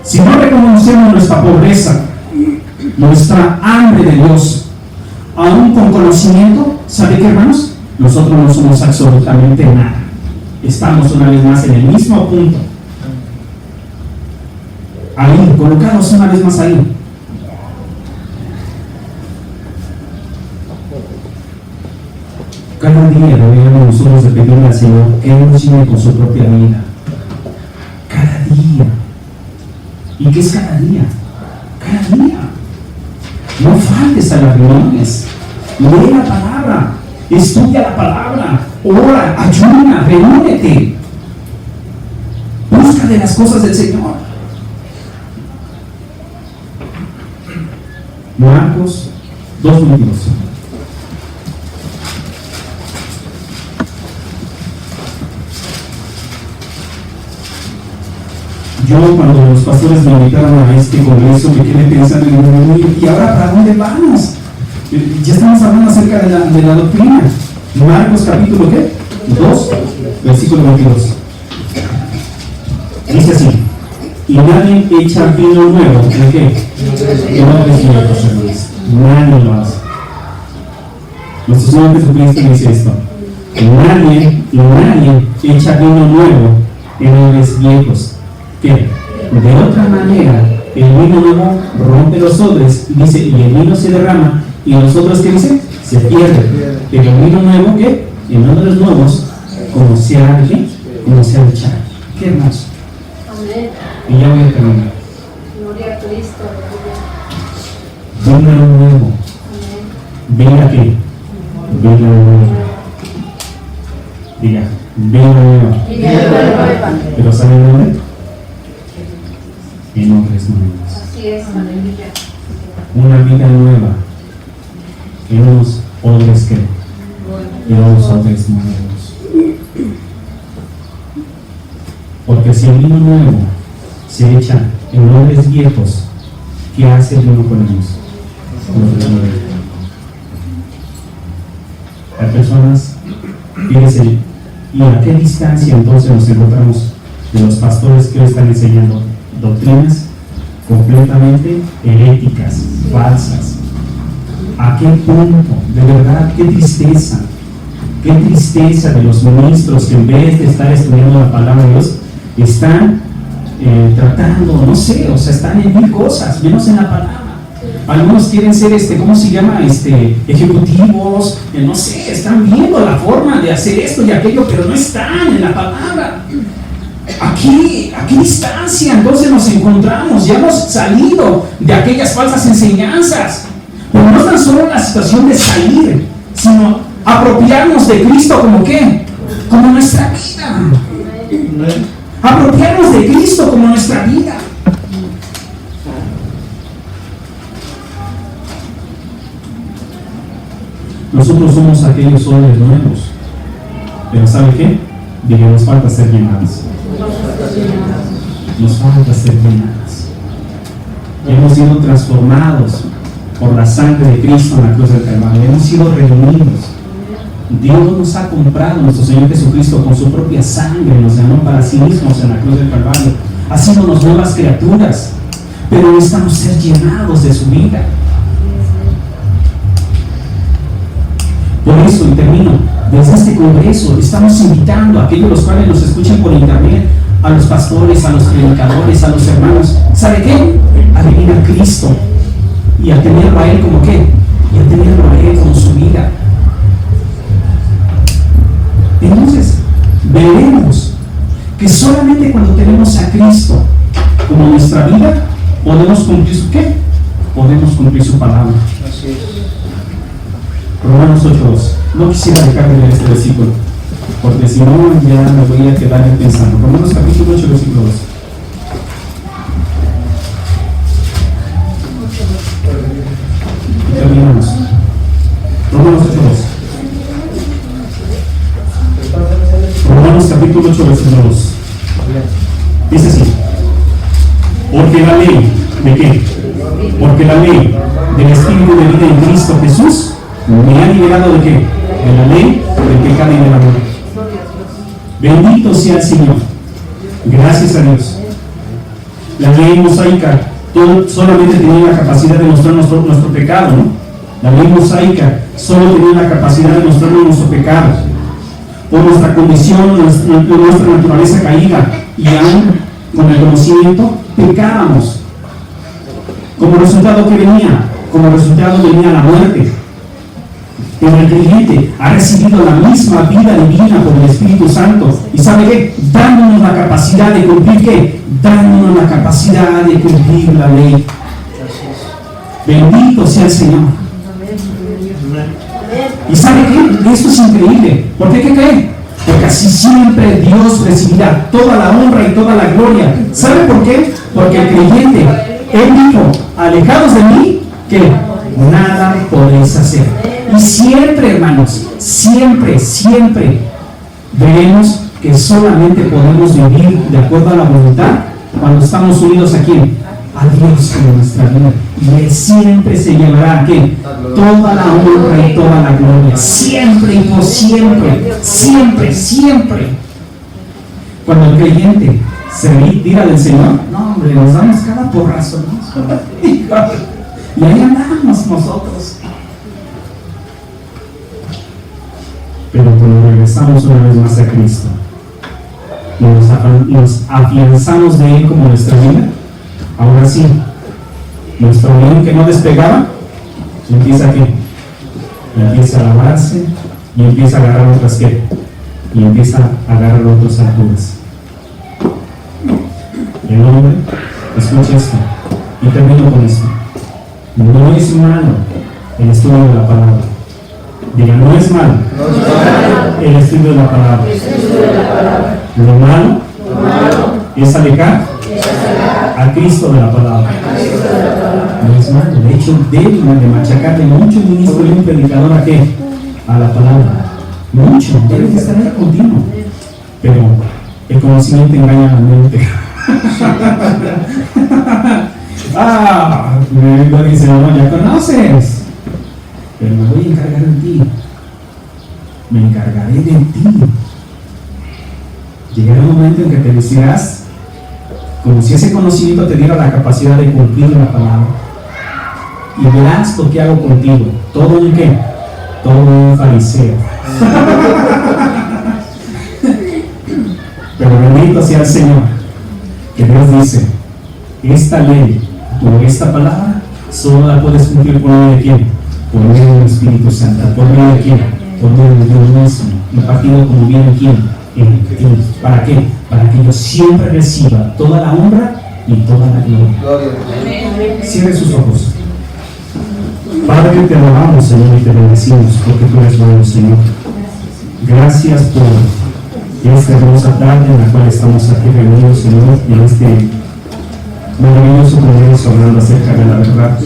Si no reconocemos nuestra pobreza, nuestra hambre de Dios, aún con conocimiento, ¿sabe qué, hermanos? Nosotros no somos absolutamente nada. Estamos una vez más en el mismo punto. Ahí, colocados una vez más ahí. Cada día deberíamos nosotros de pedirle al Señor que nos llene con su propia vida. Cada día. ¿Y qué es cada día? Cada día. No faltes a las reuniones. Lee la palabra. Estudia la palabra. Ora, ayuna, reúnete. Busca de las cosas del Señor. Marcos 2:22. Yo, cuando los pastores me invitaron a este congreso, me quedé pensando ¿y ahora para dónde vamos? Ya estamos hablando acerca de la doctrina. Marcos capítulo ¿qué? 2, versículo 22. Dice así: y nadie echa vino nuevo, ¿en qué? En odres viejos, hermanos. Nadie lo hace. Nuestro Señor Jesucristo dice esto: nadie echa vino nuevo en odres viejos. ¿Qué? De otra manera, el vino nuevo rompe los odres, dice, y el vino se derrama, y los otros, ¿qué dice? Se pierde. Pero el vino nuevo, ¿qué? En odres nuevos, como se ha echado. ¿Qué hermoso? Amén. Y ya voy a terminar. Gloria a Cristo. Vino nuevo. Venga aquí. Vino nuevo. Diga, vino nuevo. Pero ¿saben dónde? En odres nuevos. Así es, aleluya. Una vida nueva en unos odres que en unos odres nuevos. Porque si el vino nuevo se echa en odres viejos, ¿qué hace el vino con ellos? Los renueva. Hay personas, fíjense, ¿y a qué distancia entonces nos encontramos de los pastores que hoy están enseñando doctrinas completamente heréticas, falsas? ¿A qué punto? De verdad, qué tristeza de los ministros que en vez de estar estudiando la palabra de Dios, están tratando, no sé, o sea, están en mil cosas, menos en la palabra. Algunos quieren ser, ¿cómo se llama? Ejecutivos, no sé, están viendo la forma de hacer esto y aquello, pero no están en la palabra. ¿A qué distancia entonces nos encontramos? Ya hemos salido de aquellas falsas enseñanzas. Pero no es tan solo la situación de salir, sino apropiarnos de Cristo como ¿qué? Como nuestra vida. Apropiarnos de Cristo como nuestra vida. Nosotros somos aquellos hombres nuevos, pero ¿sabe qué? Digo, nos falta ser llenados. Nos falta ser llenados. Hemos sido transformados por la sangre de Cristo en la cruz del Calvario. Hemos sido redimidos. Dios nos ha comprado, nuestro Señor Jesucristo, con su propia sangre, nos ganó para sí mismos en la cruz del Calvario, haciéndonos nuevas criaturas, pero necesitamos ser llenados de su vida. Por eso, y termino, desde este congreso estamos invitando a aquellos los cuales nos escuchen por internet, a los pastores, a los predicadores, a los hermanos, ¿sabe qué? A venir a Cristo y a tenerlo a Él como ¿qué? Y a tenerlo a Él como su vida. Entonces, veremos que solamente cuando tenemos a Cristo como nuestra vida, podemos cumplir su ¿qué? Podemos cumplir su palabra. Así es. Romanos 8:2. No quisiera dejar de leer este versículo, porque si no, ya me voy a quedar pensando. Romanos capítulo 8, versículo 2. Terminamos. Romanos 8:2. Romanos capítulo 8, versículo 2. Dice así: porque la ley, ¿de qué? Porque la ley del Espíritu de vida en Cristo Jesús me ha liberado ¿de qué? De la ley, del pecado y de la muerte. Bendito sea el Señor. Gracias a Dios. La ley mosaica solamente tenía la capacidad de mostrar nuestro pecado, ¿no? La ley mosaica solo tenía la capacidad de mostrarnos nuestro pecado. Por nuestra condición, nuestra naturaleza caída, y aún con el conocimiento, pecábamos. Como resultado, ¿qué venía? Como resultado venía la muerte. Pero el creyente ha recibido la misma vida divina por el Espíritu Santo. ¿Y sabe qué? Dándonos la capacidad de cumplir ¿qué? Dándonos la capacidad de cumplir la ley. Bendito sea el Señor. ¿Y sabe qué? Esto es increíble. ¿Por qué? ¿Qué cree? Porque así siempre Dios recibirá toda la honra y toda la gloria. ¿Sabe por qué? Porque el creyente, Él dijo, alejados de mí, que nada podéis hacer. Y siempre, hermanos, siempre veremos que solamente podemos vivir de acuerdo a la voluntad cuando estamos unidos aquí a Dios como nuestra vida. Y Él siempre se llevará aquí toda la honra y toda la gloria. Siempre y por siempre. Cuando el creyente se retira del Señor, no hombre, nos damos cada porrazo, ¿no? Y ahí andamos nosotros. Pero cuando regresamos una vez más a Cristo, nos afianzamos de Él como nuestra vida, ahora sí, nuestro león que no despegaba, empieza a lavarse y empieza a agarrar otras ¿qué? Y empieza a agarrar otras alturas. El hombre, escucha esto, y termino con esto. No es malo el estudio de la palabra. Diga, no es malo el estudio de la palabra. Lo malo es alejar a Cristo de la palabra. No es malo. De hecho, debe de machacarle mucho un ministro y un predicador ¿a qué? A la palabra. Mucho. Debe de estar ahí continuo. Pero el conocimiento engaña a la mente. Me dice, no, ya conoces. Pero me voy a encargar de ti. Me encargaré de ti. Llegará un momento en que te decirás, como si ese conocimiento te diera la capacidad de cumplir la palabra. Y verás lo que hago contigo. ¿Todo un qué? Todo un fariseo. Pero bendito sea el Señor, que Dios dice, esta ley, o esta palabra, Solo la puedes cumplir por medio de quién? Por medio del Espíritu Santo. ¿Por medio de quién? Por medio de Dios mismo. Impartido como bien en quién? En ti. ¿Para qué? Para que yo siempre reciba toda la honra y toda la gloria. Gloria a Dios. Cierre sus ojos. Padre, te alabamos, Señor, y te bendecimos porque tú eres bueno, Señor. Gracias por esta hermosa tarde en la cual estamos aquí reunidos, Señor, y en este maravilloso congreso hablando acerca de la verdad.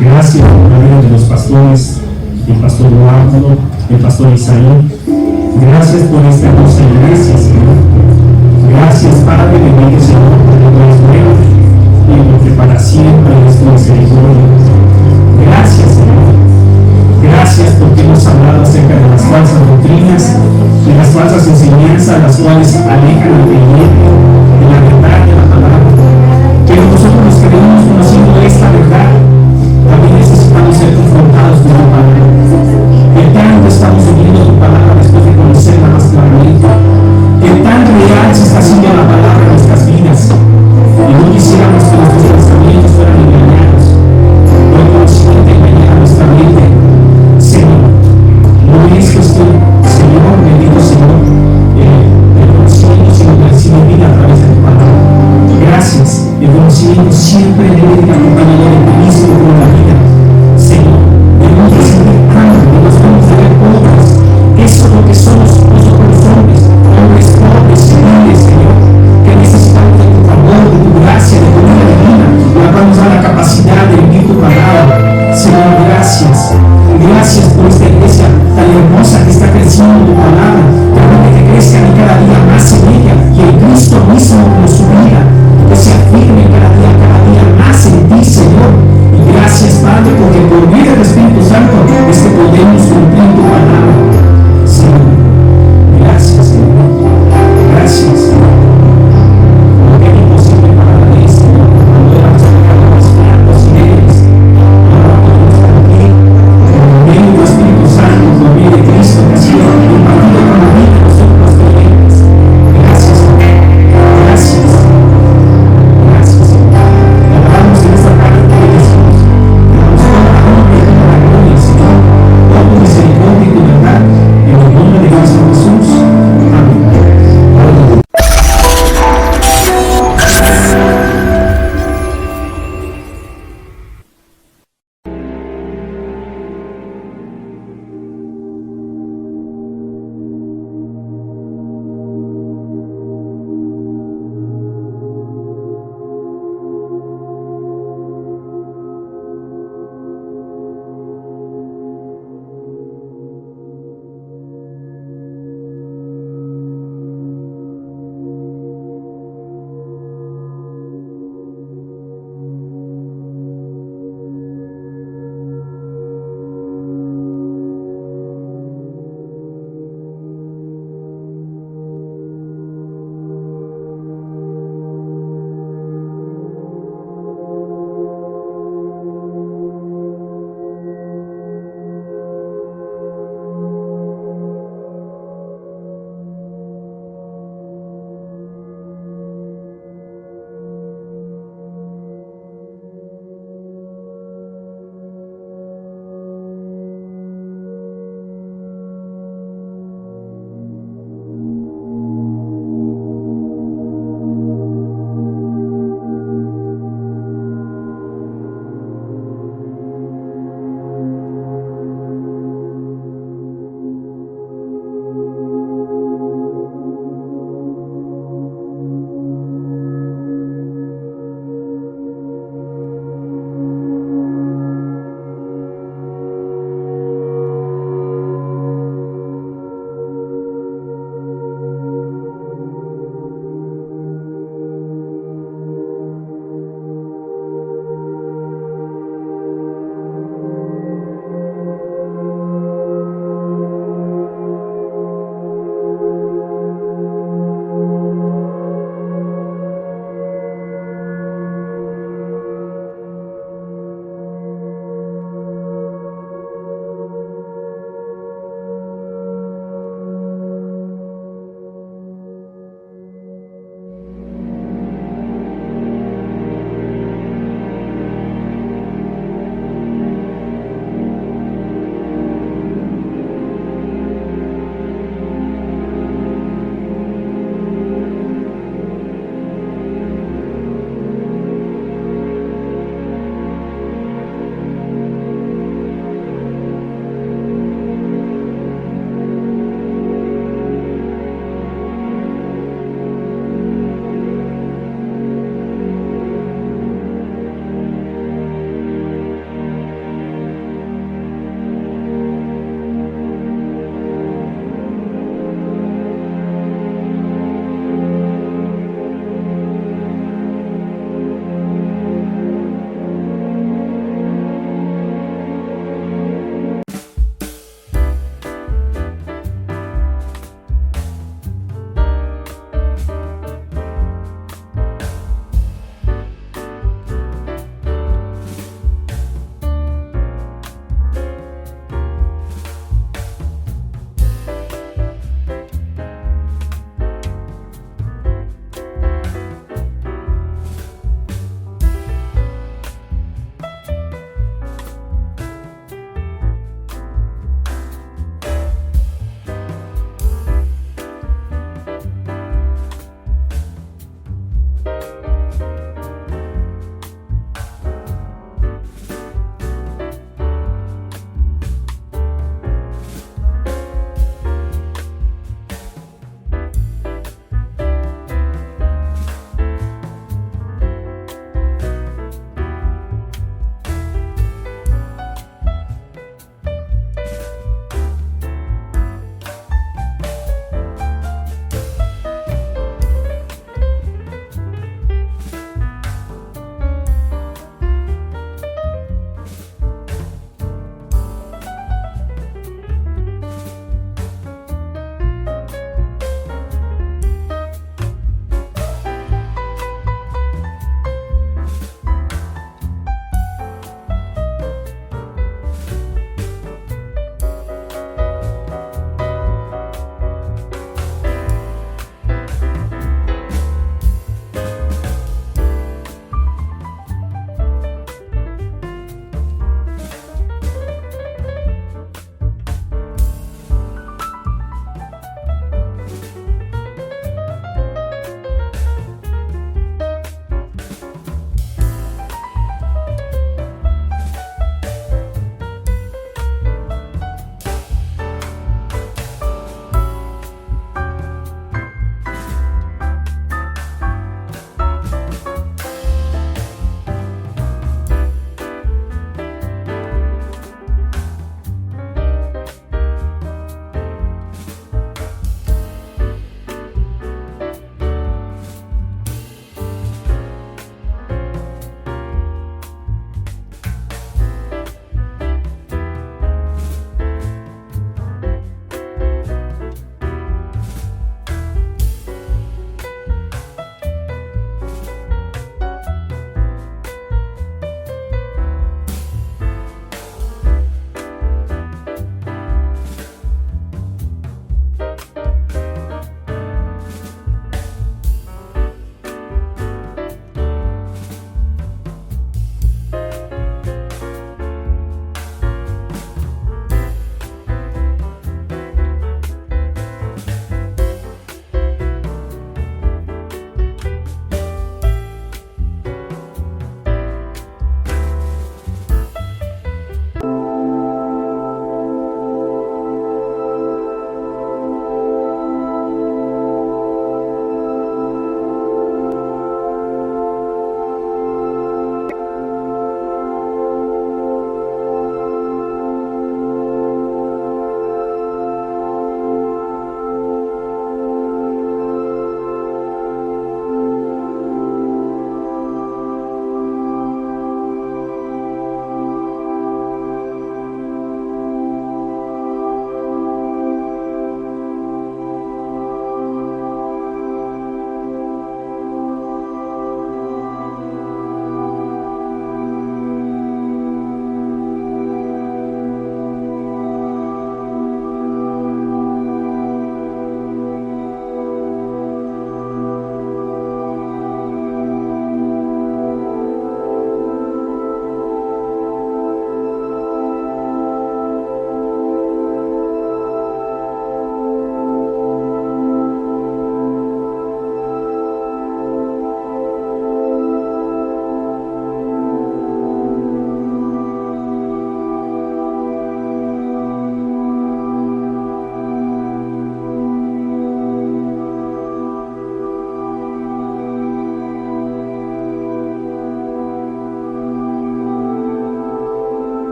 Gracias por la vida de los pastores, el pastor Eduardo, el pastor Isaí. Gracias por esta hermosa iglesia, Señor. Gracias, Padre, bendito Señor, porque tú eres bueno y porque para siempre es tu misericordia. Gracias, Señor. Gracias porque hemos hablado acerca de las falsas doctrinas, de las falsas enseñanzas, las cuales alejan al creyente de la verdad de la palabra. Pero nosotros los que venimos conociendo esta verdad, también necesitamos ser confrontados con la palabra. ¿Qué tanto estamos viviendo tu palabra después de conocerla más claramente? ¿Qué tan real se está haciendo la palabra en nuestras vidas? Y no quisiéramos que nuestros pensamientos fueran engañados. No hay conocimiento engañar a nuestra mente. Señor, no es cuestión, Señor, bendito Señor, el conocimiento, sino que recibe vida a través de tu palabra. Gracias. El conocimiento siempre debe ir acompañado de